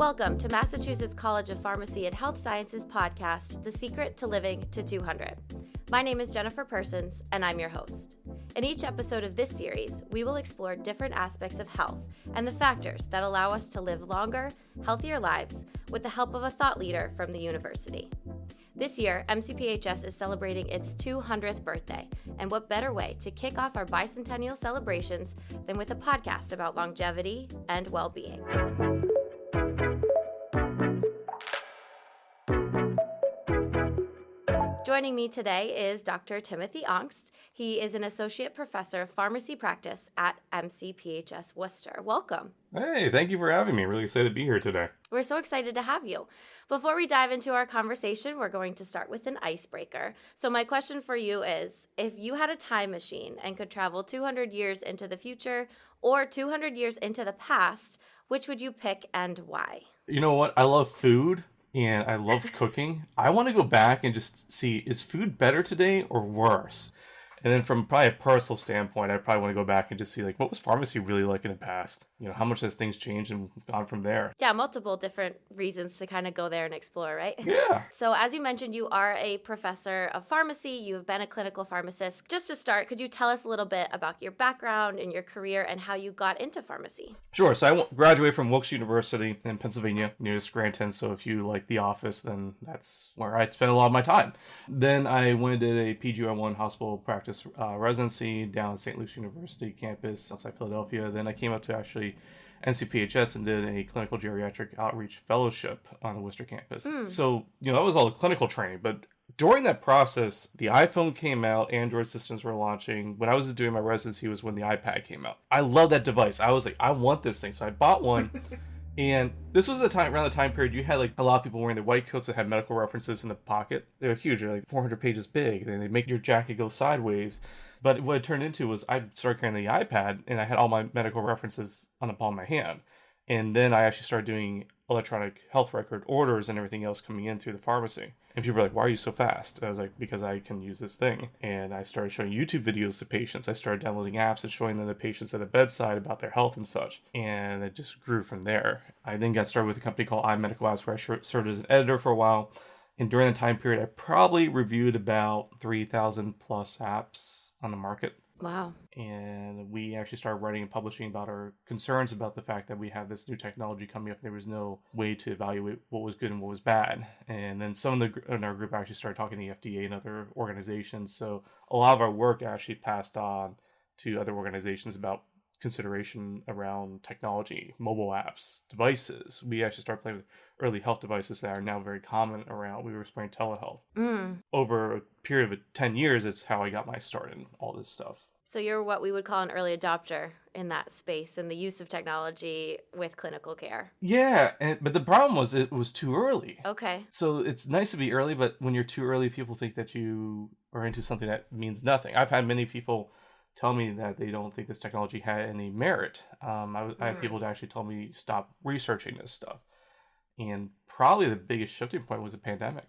Welcome to Massachusetts College of Pharmacy and Health Sciences podcast, The Secret to Living to 200. My name is Jennifer Persons, and I'm your host. In each episode of this series, we will explore different aspects of health and the factors that allow us to live longer, healthier lives with the help of a thought leader from the university. This year, MCPHS is celebrating its 200th birthday, and what better way to kick off our bicentennial celebrations than with a podcast about longevity and well-being. Joining me today is Dr. Timothy Aungst. He is an associate professor of pharmacy practice at MCPHS Worcester. Welcome. Hey, thank you for having me. Really excited to be here today. We're so excited to have you. Before we dive into our conversation, we're going to start with an icebreaker. So my question for you is, if you had a time machine and could travel 200 years into the future or 200 years into the past, which would you pick and why? You know what? I love food and I love cooking. I want to go back and just see, is food better today or worse? And then from probably a personal standpoint, I probably want to go back and just see, like, what was pharmacy really like in the past? You know, how much has things changed and gone from there? Yeah, multiple different reasons to kind of go there and explore, right? Yeah. So as you mentioned, you are a professor of pharmacy. You've been a clinical pharmacist. Just to start, could you tell us a little bit about your background and your career and how you got into pharmacy? Sure. So I graduated from Wilkes University in Pennsylvania, near Scranton. So if you like The Office, then that's where I spent a lot of my time. Then I went and did a PGY1 hospital practice residency down at St. Luke's University campus outside Philadelphia. Then I came up to actually NCPHS and did a clinical geriatric outreach fellowship on the Worcester campus. So, you know, that was all the clinical training. But during that process, the iPhone came out, Android systems were launching. When I was doing my residency was when the iPad came out. I love that device. I was like, I want this thing. So I bought one. And this was around the time period you had like a lot of people wearing their white coats that had medical references in the pocket. They were huge. They're like 400 pages big. Then they make your jacket go sideways. But what it turned into was I started carrying the iPad and I had all my medical references on the palm of my hand. And then I actually started doing electronic health record orders and everything else coming in through the pharmacy. And people were like, why are you so fast? And I was like, because I can use this thing. And I started showing YouTube videos to patients. I started downloading apps and showing them the patients at the bedside about their health and such. And it just grew from there. I then got started with a company called iMedical Apps where I served as an editor for a while. And during the time period, I probably reviewed about 3,000 plus apps on the market. Wow. And we actually started writing and publishing about our concerns about the fact that we had this new technology coming up. There was no way to evaluate what was good and what was bad. And then some of in our group actually started talking to the FDA and other organizations. So a lot of our work actually passed on to other organizations about consideration around technology, mobile apps, devices. We actually started playing with early health devices that are now very common around. We were exploring telehealth. Over a period of 10 years, it's how I got my start in all this stuff. So you're what we would call an early adopter in that space and the use of technology with clinical care. Yeah, but the problem was it was too early. Okay. So it's nice to be early, but when you're too early, people think that you are into something that means nothing. I've had many people tell me that they don't think this technology had any merit. I had people that actually told me stop researching this stuff. And probably the biggest shifting point was the pandemic.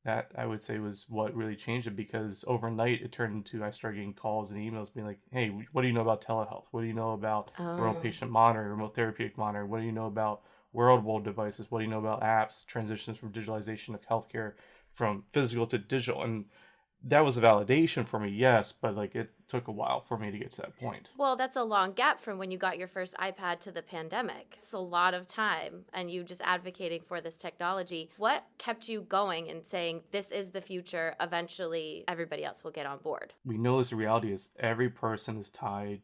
That I would say was what really changed it, because overnight it turned into I started getting calls and emails being like, hey, what do you know about telehealth? What do you know about remote patient monitoring, remote therapeutic monitoring? What do you know about wearable devices? What do you know about apps, transitions from digitalization of healthcare from physical to digital? And that was a validation for me, yes, but like it took a while for me to get to that point. Well, that's a long gap from when you got your first iPad to the pandemic. It's a lot of time, and you just advocating for this technology. What kept you going and saying this is the future? Eventually, everybody else will get on board. We know this reality is every person is tied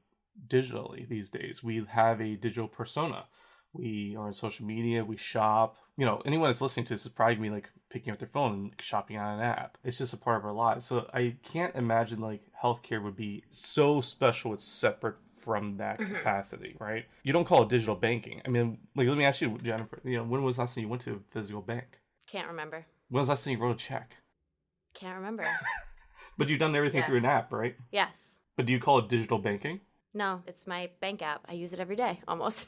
digitally these days. We have a digital persona. We are on social media, we shop. You know, anyone that's listening to this is probably going to be like picking up their phone and shopping on an app. It's just a part of our lives. So I can't imagine like healthcare would be so special it's separate from that capacity, right? You don't call it digital banking. I mean, like, let me ask you, Jennifer, you know, when was the last time you went to a physical bank? Can't remember. When was the last time you wrote a check? Can't remember. But you've done everything through an app, right? Yes. But do you call it digital banking? No, it's my bank app. I use it every day, almost.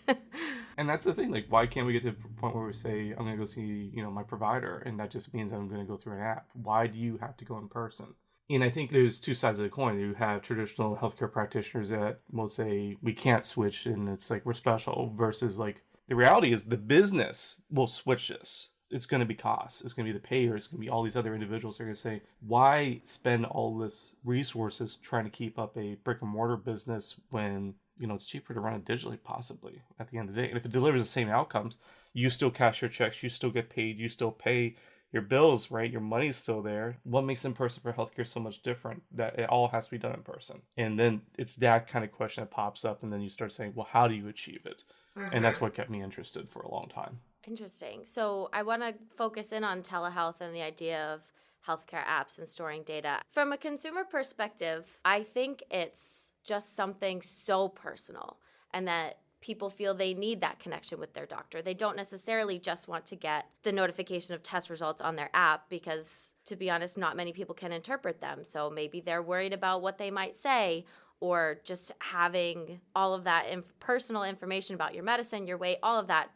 And that's the thing, like, why can't we get to the point where we say, I'm going to go see, you know, my provider, and that just means I'm going to go through an app? Why do you have to go in person? And I think there's two sides of the coin. You have traditional healthcare practitioners that will say, we can't switch, and it's like, we're special, versus like The reality is the business will switch this. It's going to be costs. It's going to be the payer. It's going to be all these other individuals that are going to say, why spend all this resources trying to keep up a brick and mortar business when, it's cheaper to run it digitally, possibly, at the end of the day. And if it delivers the same outcomes, you still cash your checks, you still get paid, you still pay your bills, right? Your money's still there. What makes in-person for healthcare so much different? That it all has to be done in person. And then it's that kind of question that pops up, and then you start saying, well, how do you achieve it? Mm-hmm. And that's what kept me interested for a long time. Interesting. So I want to focus in on telehealth and the idea of healthcare apps and storing data. From a consumer perspective, I think it's just something so personal, and that people feel they need that connection with their doctor. They don't necessarily just want to get the notification of test results on their app because, to be honest, not many people can interpret them. So maybe they're worried about what they might say, or just having all of that personal information about your medicine, your weight, all of that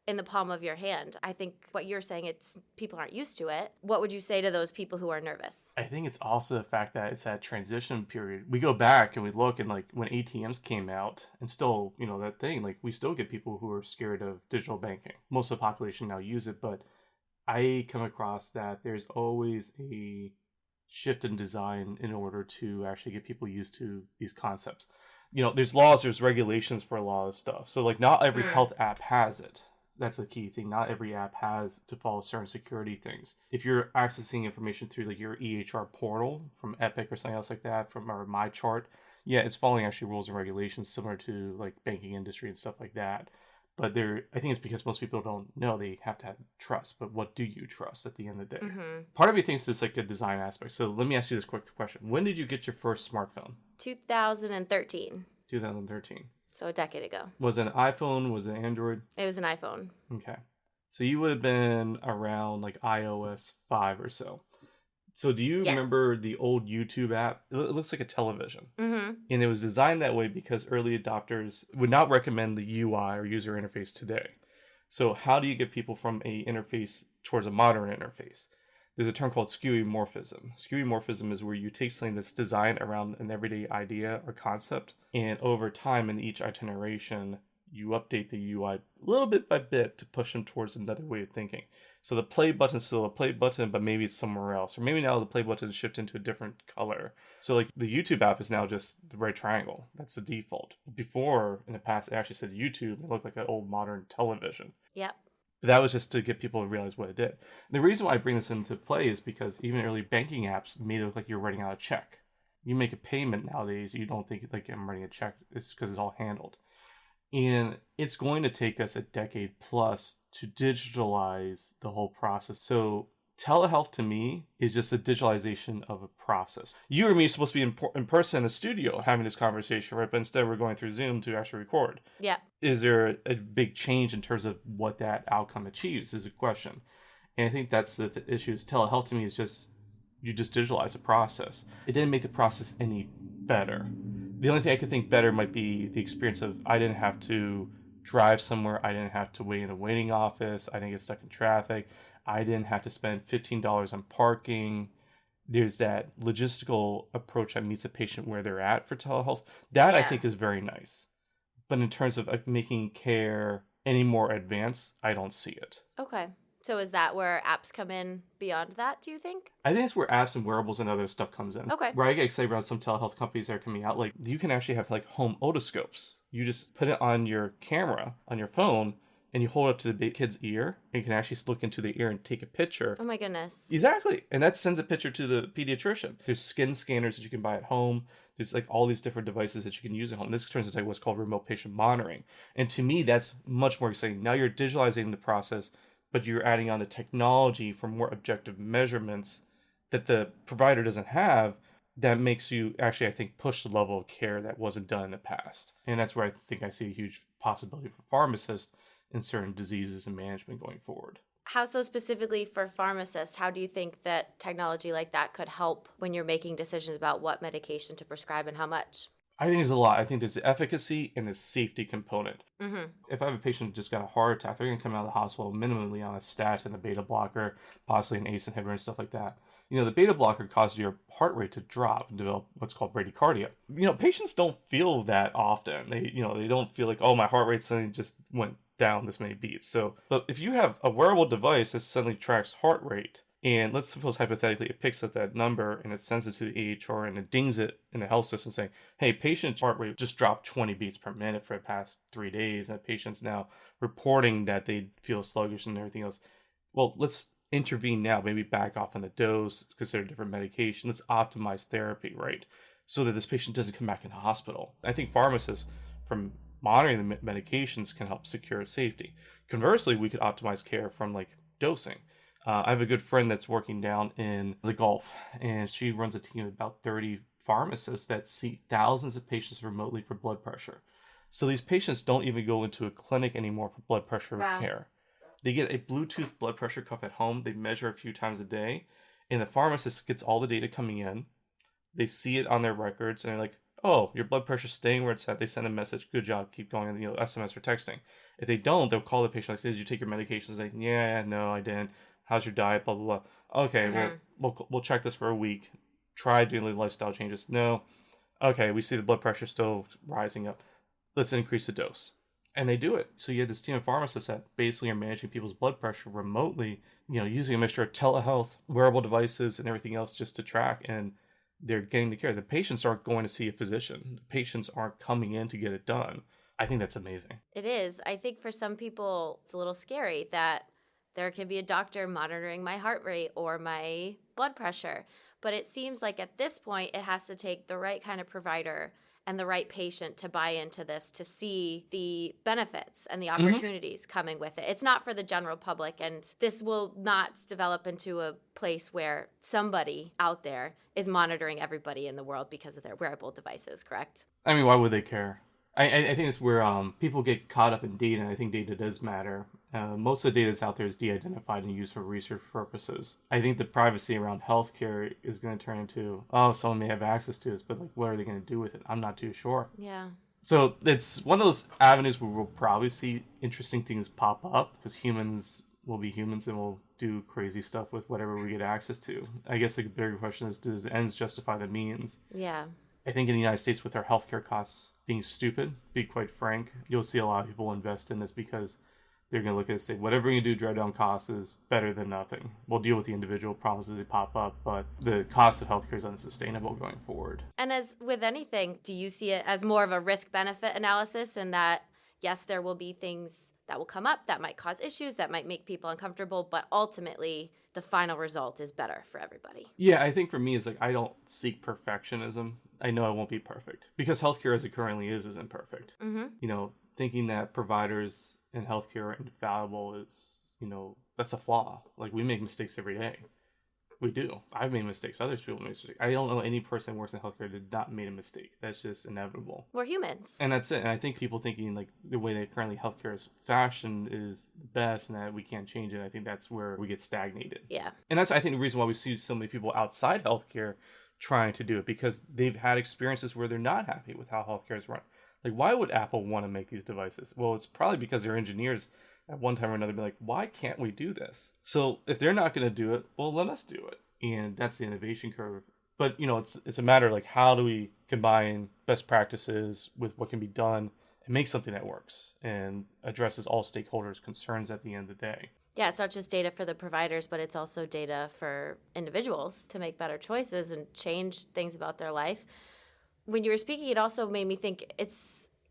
in the palm of your hand. I think what you're saying, it's people aren't used to it. What would you say to those people who are nervous? I think it's also the fact that it's that transition period. We go back and we look, and like when ATMs came out, and still, that thing, like we still get people who are scared of digital banking. Most of the population now use it, but I come across that there's always a shift in design in order to actually get people used to these concepts. There's laws, there's regulations for a lot of stuff. So like not every health app has it. That's the key thing. Not every app has to follow certain security things. If you're accessing information through like your EHR portal from Epic or something else like that, from our MyChart, yeah, it's following actually rules and regulations similar to like banking industry and stuff like that. But I think it's because most people don't know they have to have trust. But what do you trust at the end of the day? Mm-hmm. Part of me thinks it's like a design aspect. So let me ask you this quick question. When did you get your first smartphone? 2013. 2013. So a decade ago. Was it an iPhone? Was it Android? It was an iPhone. Okay. So you would have been around like iOS 5 or so. So do you remember the old YouTube app? It looks like a television. Mm-hmm. And it was designed that way because early adopters would not recommend the UI or user interface today. So how do you get people from a interface towards a modern interface? There's a term called skeuomorphism. Skeuomorphism is where you take something that's designed around an everyday idea or concept, and over time in each iteration, you update the UI little bit by bit to push them towards another way of thinking. So the play button is still a play button, but maybe it's somewhere else. Or maybe now the play button is shifted into a different color. So like the YouTube app is now just the right triangle. That's the default. Before, in the past, it actually said YouTube. It looked like an old modern television. Yep. But that was just to get people to realize what it did. The reason why I bring this into play is because even early banking apps made it look like you're writing out a check. You make a payment nowadays, you don't think like I'm writing a check. It's because it's all handled. And it's going to take us a decade plus to digitalize the whole process. So telehealth to me is just a digitalization of a process. You or me are supposed to be in person in a studio having this conversation, right? But instead we're going through Zoom to actually record. Yeah. Is there a big change in terms of what that outcome achieves is a question. And I think that's the issue is telehealth to me is just, you just digitalize the process. It didn't make the process any better. The only thing I could think better might be the experience of I didn't have to drive somewhere. I didn't have to wait in a waiting office. I didn't get stuck in traffic. I didn't have to spend $15 on parking. There's that logistical approach that meets a patient where they're at for telehealth. That I think is very nice. But in terms of making care any more advanced, I don't see it. Okay. So is that where apps come in beyond that, do you think? I think it's where apps and wearables and other stuff comes in. Okay. Where I get excited about some telehealth companies that are coming out, like you can actually have like home otoscopes. You just put it on your camera, on your phone, and you hold it up to the kid's ear, and you can actually look into the ear and take a picture. Oh my goodness. Exactly. And that sends a picture to the pediatrician. There's skin scanners that you can buy at home. There's like all these different devices that you can use at home. This turns into what's called remote patient monitoring. And to me, that's much more exciting. Now you're digitalizing the process, but you're adding on the technology for more objective measurements that the provider doesn't have that makes you actually, I think, push the level of care that wasn't done in the past. And that's where I think I see a huge possibility for pharmacists in certain diseases and management going forward. How so specifically for pharmacists? How do you think that technology like that could help when you're making decisions about what medication to prescribe and how much? I think there's a lot. I think there's the efficacy and the safety component. Mm-hmm. If I have a patient who just got a heart attack, they're going to come out of the hospital minimally on a statin, a beta blocker, possibly an ACE inhibitor and stuff like that. The beta blocker causes your heart rate to drop and develop what's called bradycardia. Patients don't feel that often. They don't feel like, oh, my heart rate suddenly just went down this many beats. So but if you have a wearable device that suddenly tracks heart rate, and let's suppose hypothetically it picks up that number and it sends it to the EHR and it dings it in the health system saying, hey, patient's heart rate just dropped 20 beats per minute for the past 3 days. That patient's now reporting that they feel sluggish and everything else. Well, let's intervene now, maybe back off on the dose, consider different medication. Let's optimize therapy, right? So that this patient doesn't come back in the hospital. I think pharmacists, from monitoring the medications, can help secure safety. Conversely, we could optimize care from like dosing. I have a good friend that's working down in the Gulf, and she runs a team of about 30 pharmacists that see thousands of patients remotely for blood pressure. So these patients don't even go into a clinic anymore for blood pressure care. They get a Bluetooth blood pressure cuff at home. They measure a few times a day, and the pharmacist gets all the data coming in. They see it on their records, and they're like, oh, your blood pressure's staying where it's at. They send a message, good job, keep going, SMS or texting. If they don't, they'll call the patient like, did you take your medications? Like, yeah, no, I didn't. How's your diet? Blah, blah, blah. Okay, well, we'll check this for a week. Try doing the lifestyle changes. No. Okay, we see the blood pressure still rising up. Let's increase the dose. And they do it. So you have this team of pharmacists that basically are managing people's blood pressure remotely, using a mixture of telehealth, wearable devices, and everything else just to track. And they're getting the care. The patients aren't going to see a physician. The patients aren't coming in to get it done. I think that's amazing. It is. I think for some people, it's a little scary that there can be a doctor monitoring my heart rate or my blood pressure. But it seems like at this point, it has to take the right kind of provider and the right patient to buy into this, to see the benefits and the opportunities coming with it. It's not for the general public, and this will not develop into a place where somebody out there is monitoring everybody in the world because of their wearable devices, correct? I mean, why would they care? I think it's where people get caught up in data, and I think data does matter. Most of the data that's out there is de-identified and used for research purposes. I think the privacy around healthcare is going to turn into, oh, someone may have access to this, but like, what are they going to do with it? I'm not too sure. Yeah. So it's one of those avenues where we'll probably see interesting things pop up, because humans will be humans and will do crazy stuff with whatever we get access to. I guess the bigger question is, does the ends justify the means? Yeah. I think in the United States, with our healthcare costs being stupid, be quite frank, you'll see a lot of people invest in this because they're going to look at it and say, whatever we can do to drive down costs is better than nothing. We'll deal with the individual problems as they pop up, but the cost of healthcare is unsustainable going forward. And as with anything, do you see it as more of a risk-benefit analysis, in that, yes, there will be things that will come up that might cause issues, that might make people uncomfortable, but ultimately the final result is better for everybody? Yeah, I think for me, it's like, I don't seek perfectionism. I know I won't be perfect, because healthcare as it currently is isn't perfect. Thinking that providers and healthcare are infallible is, that's a flaw. Like, we make mistakes every day. We do. I've made mistakes. Other people make mistakes. I don't know any person who works in healthcare that did not make a mistake. That's just inevitable. We're humans. And that's it. And I think people thinking like the way that currently healthcare is fashioned is the best and that we can't change it. I think that's where we get stagnated. Yeah. And that's, I think, the reason why we see so many people outside healthcare trying to do it, because they've had experiences where they're not happy with how healthcare is run. Like, why would Apple want to make these devices? Well, it's probably because their engineers at one time or another be like, why can't we do this? So if they're not going to do it, well, let us do it. And that's the innovation curve. But, it's a matter of like, how do we combine best practices with what can be done and make something that works and addresses all stakeholders' concerns at the end of the day. Yeah, it's not just data for the providers, but it's also data for individuals to make better choices and change things about their life. When you were speaking, it also made me think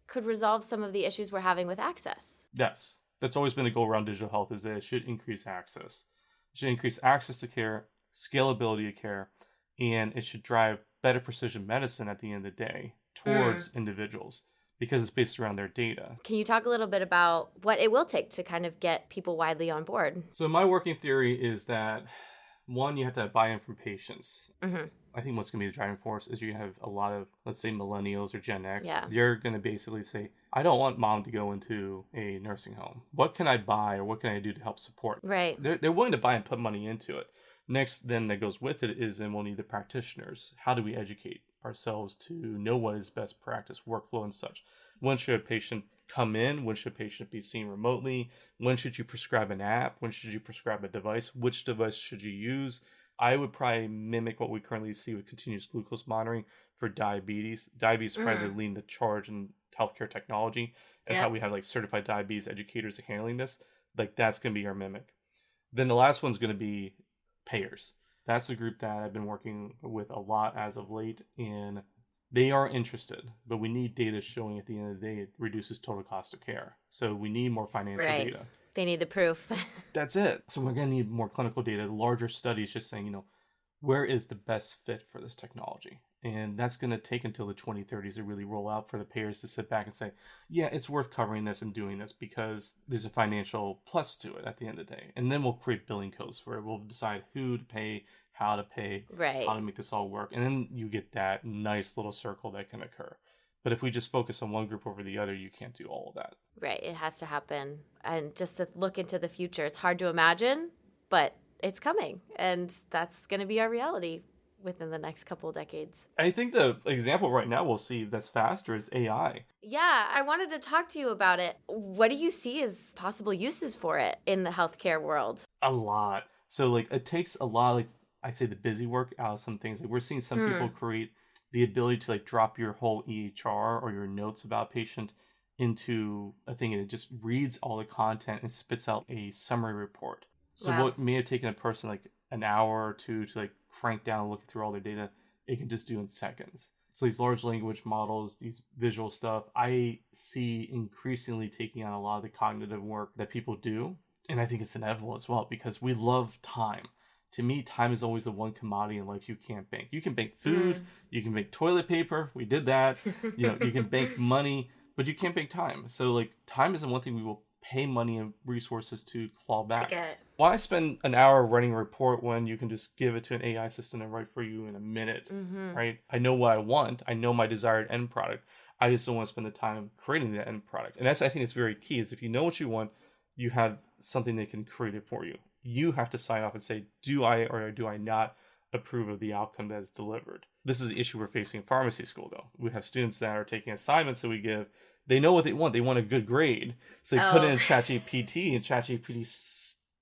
could resolve some of the issues we're having with access. Yes. That's always been the goal around digital health, is that it should increase access. It should increase access to care, scalability of care, and it should drive better precision medicine at the end of the day towards individuals, because it's based around their data. Can you talk a little bit about what it will take to kind of get people widely on board? So my working theory is that, one, you have to have buy-in from patients. I think what's going to be the driving force is you have a lot of, let's say, millennials or Gen X. Yeah. They're going to basically say, I don't want mom to go into a nursing home. What can I buy or what can I do to help support? Right. They're willing to buy and put money into it. Next, then, that goes with it is, then we'll need the practitioners. How do we educate ourselves to know what is best practice, workflow, and such? When should a patient come in? When should a patient be seen remotely? When should you prescribe an app? When should you prescribe a device? Which device should you use? I would probably mimic what we currently see with continuous glucose monitoring for diabetes. Diabetes is probably leading the charge in healthcare technology and how we have like certified diabetes educators handling this. Like that's going to be our mimic. Then the last one's going to be payers. That's a group that I've been working with a lot as of late, and they are interested, but we need data showing at the end of the day it reduces total cost of care. So we need more financial data. They need the proof. That's it. So we're going to need more clinical data, larger studies just saying, where is the best fit for this technology? And that's going to take until the 2030s to really roll out for the payers to sit back and say, yeah, it's worth covering this and doing this because there's a financial plus to it at the end of the day. And then we'll create billing codes for it. We'll decide who to pay, how to pay, how to make this all work. And then you get that nice little circle that can occur. But if we just focus on one group over the other, you can't do all of that. Right. It has to happen. And just to look into the future, it's hard to imagine, but it's coming. And that's going to be our reality within the next couple of decades. I think the example right now we'll see that's faster is AI. Yeah, I wanted to talk to you about it. What do you see as possible uses for it in the healthcare world? A lot. So it takes a lot, I say the busy work out of some things. We're seeing some people create the ability to drop your whole EHR or your notes about a patient into a thing, and it just reads all the content and spits out a summary report. So what may have taken a person an hour or two to crank down and look through all their data, it can just do in seconds. So these large language models, these visual stuff, I see increasingly taking on a lot of the cognitive work that people do. And I think it's inevitable as well because we love time. To me, time is always the one commodity in life you can't bank. You can bank food, you can bank toilet paper. We did that. You can bank money, but you can't bank time. So time isn't one thing we will pay money and resources to claw back. Why spend an hour writing a report when you can just give it to an AI system and write for you in a minute, right? I know what I want. I know my desired end product. I just don't want to spend the time creating the end product. And I think it's very key is if you know what you want, you have something that can create it for you. You have to sign off and say, do I or do I not approve of the outcome that is delivered? This is the issue we're facing in pharmacy school, though. We have students that are taking assignments that we give. They know what they want. They want a good grade. So they put it in ChatGPT, and ChatGPT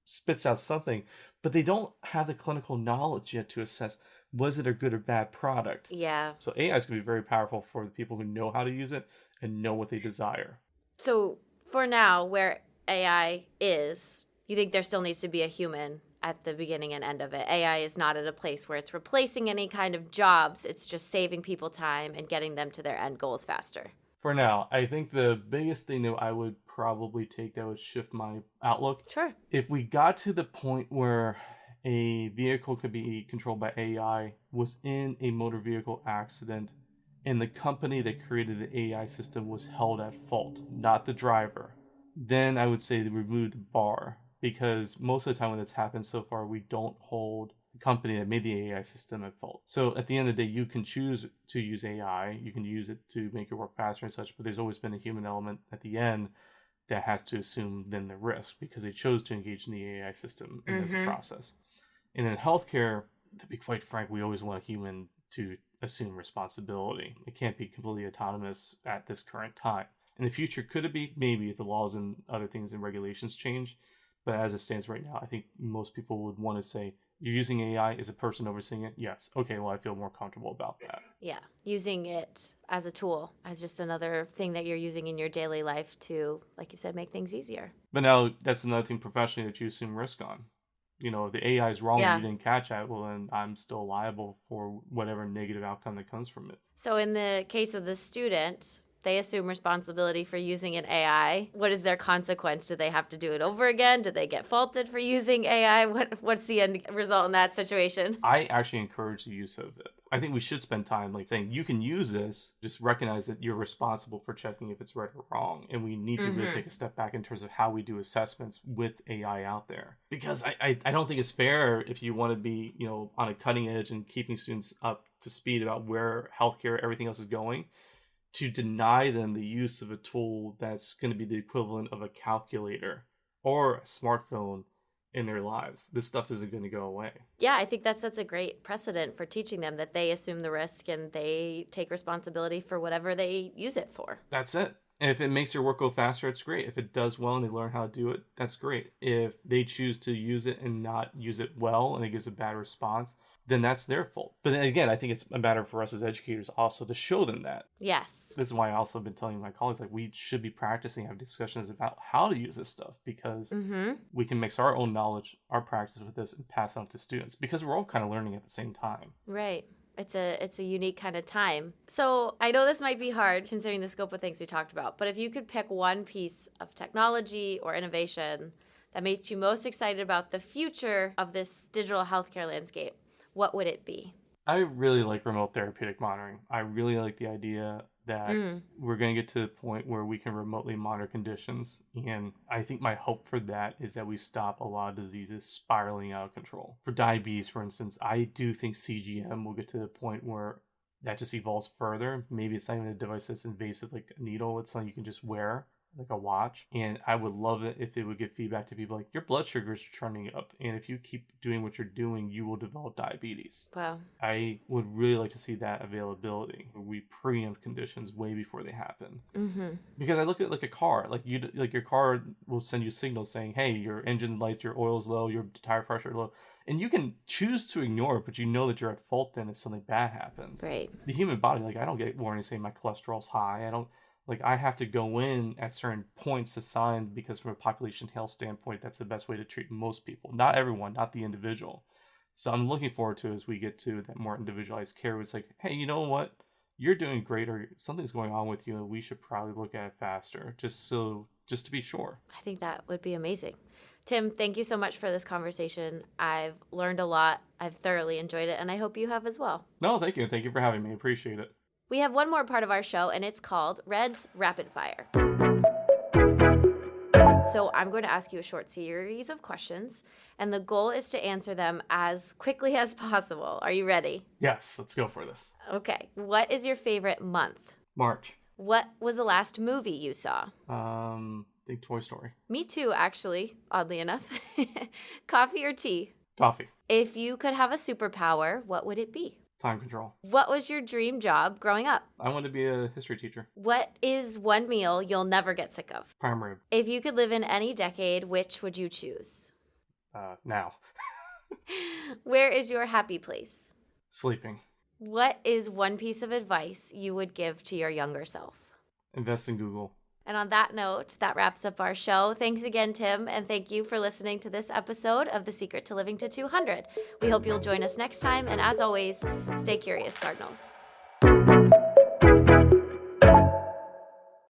spits out something. But they don't have the clinical knowledge yet to assess, was it a good or bad product? Yeah. So AI is going to be very powerful for the people who know how to use it and know what they desire. So for now, where AI is, you think there still needs to be a human at the beginning and end of it? AI is not at a place where it's replacing any kind of jobs. It's just saving people time and getting them to their end goals faster. For now, I think the biggest thing that I would probably take that would shift my outlook. Sure. If we got to the point where a vehicle could be controlled by AI, was in a motor vehicle accident, and the company that created the AI system was held at fault, not the driver, then I would say to remove the bar. Because most of the time when that's happened so far, we don't hold the company that made the AI system at fault. So at the end of the day, you can choose to use AI. You can use it to make it work faster and such, but there's always been a human element at the end that has to assume then the risk because they chose to engage in the AI system in this process. And in healthcare, to be quite frank, we always want a human to assume responsibility. It can't be completely autonomous at this current time. In the future, could it be? Maybe if the laws and other things and regulations change. But as it stands right now, I think most people would want to say, you're using AI, is a person overseeing it? Yes. Okay, well, I feel more comfortable about that. Yeah, using it as a tool, as just another thing that you're using in your daily life to, like you said, make things easier. But now that's another thing professionally that you assume risk on. If the AI is wrong and you didn't catch it, well, then I'm still liable for whatever negative outcome that comes from it. So in the case of the student, they assume responsibility for using an AI. What is their consequence? Do they have to do it over again? Do they get faulted for using AI? What's the end result in that situation? I actually encourage the use of it. I think we should spend time saying you can use this, just recognize that you're responsible for checking if it's right or wrong. And we need to really take a step back in terms of how we do assessments with AI out there. Because I don't think it's fair if you want to be, on a cutting edge and keeping students up to speed about where healthcare, everything else is going, to deny them the use of a tool that's going to be the equivalent of a calculator or a smartphone in their lives. This stuff isn't going to go away. Yeah, I think that sets a great precedent for teaching them that they assume the risk and they take responsibility for whatever they use it for. That's it. And if it makes your work go faster, it's great. If it does well and they learn how to do it, that's great. If they choose to use it and not use it well and it gives a bad response, then that's their fault. But then again, I think it's a matter for us as educators also to show them that. Yes. This is why I also have been telling my colleagues, like, we should be practicing, have discussions about how to use this stuff, because we can mix our own knowledge, our practice with this, and pass it on to students, because we're all kind of learning at the same time. Right. It's a unique kind of time. So I know this might be hard considering the scope of things we talked about, but if you could pick one piece of technology or innovation that makes you most excited about the future of this digital healthcare landscape, what would it be? I really like remote therapeutic monitoring. I really like the idea that we're going to get to the point where we can remotely monitor conditions. And I think my hope for that is that we stop a lot of diseases spiraling out of control. For diabetes, for instance, I do think CGM will get to the point where that just evolves further. Maybe it's not even a device that's invasive like a needle. It's something you can just wear, like a watch. And I would love it if it would give feedback to people like, your blood sugars are trending up, and if you keep doing what you're doing, you will develop diabetes. Wow. I would really like to see that availability, where we preempt conditions way before they happen. Because I look at like a car, like your car will send you signals saying, hey, your engine lights, your oil's low, your tire pressure low, and you can choose to ignore it, but you know that you're at fault then if something bad happens. Right. The human body, like, I don't get warnings saying my cholesterol's high. I have to go in at certain points assigned, because from a population health standpoint, that's the best way to treat most people. Not everyone, not the individual. So I'm looking forward to, as we get to that more individualized care, it's like, hey, you know what? You're doing great, or something's going on with you, and we should probably look at it faster, just to be sure. I think that would be amazing. Tim, thank you so much for this conversation. I've learned a lot. I've thoroughly enjoyed it, and I hope you have as well. No, thank you. Thank you for having me. Appreciate it. We have one more part of our show, and it's called Red's Rapid Fire. So I'm going to ask you a short series of questions, and the goal is to answer them as quickly as possible. Are you ready? Yes, let's go for this. Okay. What is your favorite month? March. What was the last movie you saw? I think Toy Story. Me too, actually, oddly enough. Coffee or tea? Coffee. If you could have a superpower, what would it be? Time control. What was your dream job growing up? I wanted to be a history teacher. What is one meal you'll never get sick of? Prime rib. If you could live in any decade, which would you choose? Now. Where is your happy place? Sleeping. What is one piece of advice you would give to your younger self? Invest in Google. And on that note, that wraps up our show. Thanks again, Tim, and thank you for listening to this episode of The Secret to Living to 200. We hope you'll join us next time, and as always, stay curious, Cardinals.